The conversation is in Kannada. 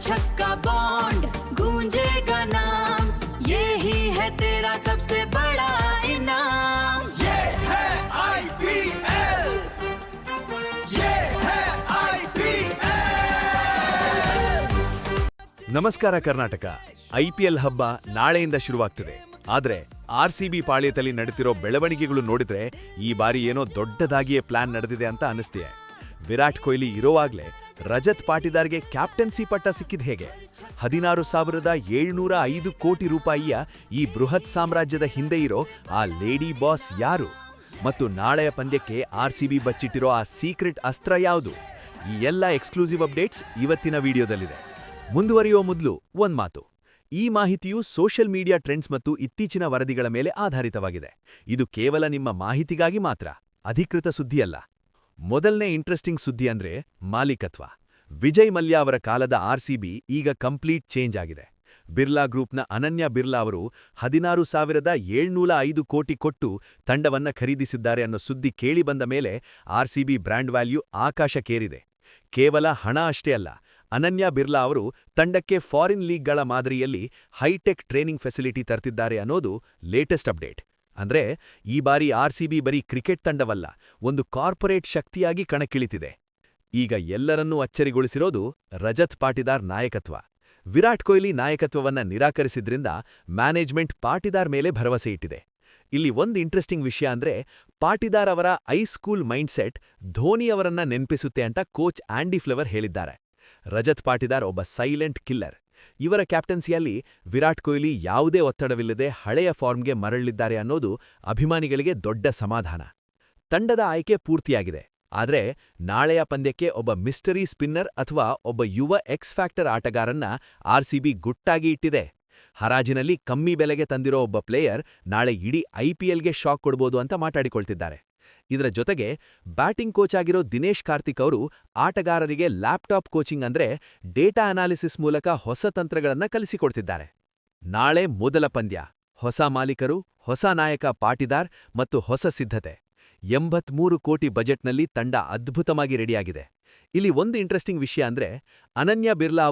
छक्का बॉन्ड गूंजेगा नाम, ये ही है तेरा सबसे बड़ा इनाम। ये है IPL, ये है IPL। ನಮಸ್ಕಾರ ಕರ್ನಾಟಕ. IPL ಹಬ್ಬ ನಾಳೆಯಿಂದ ಶುರುವಾಗ್ತಿದೆ. ಆದ್ರೆ RCB ಪಾಳ್ಯದಲ್ಲಿ ನಡೆತಿರೋ ಬೆಳವಣಿಗೆಗಳು ನೋಡಿದ್ರೆ ಈ ಬಾರಿ ಏನೋ ದೊಡ್ಡದಾಗಿಯೇ ಪ್ಲಾನ್ ನಡೆದಿದೆ ಅಂತ ಅನಿಸ್ತಿದೆ. ವಿರಾಟ್ ಕೊಹ್ಲಿ ಇರೋವಾಗ್ಲೇ ರಜತ್ ಪಾಟಿದಾರ್ಗೆ ಕ್ಯಾಪ್ಟನ್ಸಿ ಪಟ್ಟ ಸಿಕ್ಕಿದ ಹೇಗೆ? 16,705 ಕೋಟಿ ರೂಪಾಯಿಯ ಈ ಬೃಹತ್ ಸಾಮ್ರಾಜ್ಯದ ಹಿಂದೆ ಇರೋ ಆ ಲೇಡಿ ಬಾಸ್ ಯಾರು? ಮತ್ತು ನಾಳೆಯ ಪಂದ್ಯಕ್ಕೆ RCB ಬಚ್ಚಿಟ್ಟಿರೋ ಆ ಸೀಕ್ರೆಟ್ ಅಸ್ತ್ರ ಯಾವುದು? ಈ ಎಲ್ಲ ಎಕ್ಸ್ಕ್ಲೂಸಿವ್ ಅಪ್ಡೇಟ್ಸ್ ಇವತ್ತಿನ ವಿಡಿಯೋದಲ್ಲಿದೆ. ಮುಂದುವರಿಯುವ ಮೊದಲು ಒಂದ್ ಮಾತು. ಈ ಮಾಹಿತಿಯು ಸೋಷಿಯಲ್ ಮೀಡಿಯಾ ಟ್ರೆಂಡ್ಸ್ ಮತ್ತು ಇತ್ತೀಚಿನ ವರದಿಗಳ ಮೇಲೆ ಆಧಾರಿತವಾಗಿದೆ. ಇದು ಕೇವಲ ನಿಮ್ಮ ಮಾಹಿತಿಗಾಗಿ ಮಾತ್ರ, ಅಧಿಕೃತ ಸುದ್ದಿಯಲ್ಲ. ಮೊದಲನೇ ಇಂಟ್ರೆಸ್ಟಿಂಗ್ ಸುದ್ದಿ ಅಂದ್ರೆ ಮಾಲೀಕತ್ವ. ವಿಜಯ್ ಮಲ್ಯ ಅವರ ಕಾಲದ RCB ಈಗ ಕಂಪ್ಲೀಟ್ ಚೇಂಜ್ ಆಗಿದೆ. ಬಿರ್ಲಾ ಗ್ರೂಪ್ನ ಅನನ್ಯ ಬಿರ್ಲಾ ಅವರು 16,705 ಕೋಟಿ ಕೊಟ್ಟು ತಂಡವನ್ನ ಖರೀದಿಸಿದ್ದಾರೆ ಅನ್ನೋ ಸುದ್ದಿ ಕೇಳಿಬಂದ ಮೇಲೆ RCB ಬ್ರ್ಯಾಂಡ್ ವ್ಯಾಲ್ಯೂ ಆಕಾಶಕ್ಕೇರಿದೆ. ಕೇವಲ ಹಣ ಅಷ್ಟೇ ಅಲ್ಲ, ಅನನ್ಯ ಬಿರ್ಲಾ ಅವರು ತಂಡಕ್ಕೆ ಫಾರಿನ್ ಲೀಗ್ಗಳ ಮಾದರಿಯಲ್ಲಿ ಹೈಟೆಕ್ ಟ್ರೇನಿಂಗ್ ಫೆಸಿಲಿಟಿ ತರ್ತಿದ್ದಾರೆ ಅನ್ನೋದು ಲೇಟೆಸ್ಟ್ ಅಪ್ಡೇಟ್. ಅಂದ್ರೆ ಈ ಬಾರಿ RCB ಬರೀ ಕ್ರಿಕೆಟ್ ತಂಡವಲ್ಲ, ಒಂದು ಕಾರ್ಪೊರೇಟ್ ಶಕ್ತಿಯಾಗಿ ಕಣಕ್ಕಿಳಿತಿದೆ. ಈಗ ಎಲ್ಲರನ್ನೂ ಅಚ್ಚರಿಗೊಳಿಸಿರೋದು ರಜತ್ ಪಾಟಿದಾರ್ ನಾಯಕತ್ವ. ವಿರಾಟ್ ಕೊಹ್ಲಿ ನಾಯಕತ್ವವನ್ನ ನಿರಾಕರಿಸಿದ್ರಿಂದ ಮ್ಯಾನೇಜ್ಮೆಂಟ್ ಪಾಟಿದಾರ್ ಮೇಲೆ ಭರವಸೆ ಇಟ್ಟಿದೆ. ಇಲ್ಲಿ ಒಂದು ಇಂಟ್ರೆಸ್ಟಿಂಗ್ ವಿಷಯ ಅಂದ್ರೆ ಪಾಟಿದಾರ್ ಅವರ ಐಸ್ಕೂಲ್ ಮೈಂಡ್ಸೆಟ್ ಧೋನಿಯವರನ್ನ ನೆನಪಿಸುತ್ತೆ ಅಂತ ಕೋಚ್ ಆಂಡಿ ಫ್ಲೆವರ್ ಹೇಳಿದ್ದಾರೆ. ರಜತ್ ಪಾಟಿದಾರ್ ಒಬ್ಬ ಸೈಲೆಂಟ್ ಕಿಲ್ಲರ್. ಇವರ ಕ್ಯಾಪ್ಟನ್ಸಿಯಲ್ಲಿ ವಿರಾಟ್ ಕೊಹ್ಲಿ ಯಾವುದೇ ಒತ್ತಡವಿಲ್ಲದೆ ಹಳೆಯ ಫಾರ್ಮ್ಗೆ ಮರಳಿದ್ದಾರೆ ಅನ್ನೋದು ಅಭಿಮಾನಿಗಳಿಗೆ ದೊಡ್ಡ ಸಮಾಧಾನ. ತಂಡದ ಆಯ್ಕೆ ಪೂರ್ತಿಯಾಗಿದೆ. ಆದ್ರೆ ನಾಳೆಯ ಪಂದ್ಯಕ್ಕೆ ಒಬ್ಬ ಮಿಸ್ಟರಿ ಸ್ಪಿನ್ನರ್ ಅಥವಾ ಒಬ್ಬ ಯುವ ಎಕ್ಸ್ ಫ್ಯಾಕ್ಟರ್ ಆಟಗಾರನ್ನ RCB ಗುಟ್ಟಾಗಿ ಇಟ್ಟಿದೆ. ಹರಾಜಿನಲ್ಲಿ ಕಮ್ಮಿ ಬೆಲೆಗೆ ತಂದಿರೋ ಒಬ್ಬ ಪ್ಲೇಯರ್ ನಾಳೆ ಇಡೀ IPLಗೆ ಶಾಕ್ ಕೊಡ್ಬೋದು ಅಂತ ಮಾತಾಡಿಕೊಳ್ತಿದ್ದಾರೆ. ಇದರ ಜೊತೆಗೆ ಬ್ಯಾಟಿಂಗ್ ಕೋಚ್ ಆಗಿರೋ ದಿನೇಶ್ ಕಾರ್ತಿಕ್ ಅವರು ಆಟಗಾರರಿಗೆ ಲ್ಯಾಪ್ಟಾಪ್ ಕೋಚಿಂಗ್ ಅಂದ್ರೆ ಡೇಟಾ ಅನಾಲಿಸಿಸ್ ಮೂಲಕ ಹೊಸ ತಂತ್ರಗಳನ್ನ ಕಲಿಸಿಕೊಡ್ತಿದ್ದಾರೆ. ನಾಳೆ ಮೊದಲ ಪಂದ್ಯ. ಹೊಸ ಮಾಲೀಕರು, ಹೊಸ ನಾಯಕ ಪಾಟಿದಾರ್ ಮತ್ತು ಹೊಸ ಸಿದ್ಧತೆ. 83 ಕೋಟಿ ಬಜೆಟ್ನಲ್ಲಿ ತಂಡ ಅದ್ಭುತವಾಗಿ ರೆಡಿಯಾಗಿದೆ. ಇಲ್ಲಿ ಒಂದು ಇಂಟ್ರೆಸ್ಟಿಂಗ್ ವಿಷಯ ಅಂದ್ರೆ ಅನನ್ಯ ಬಿರ್ಲಾ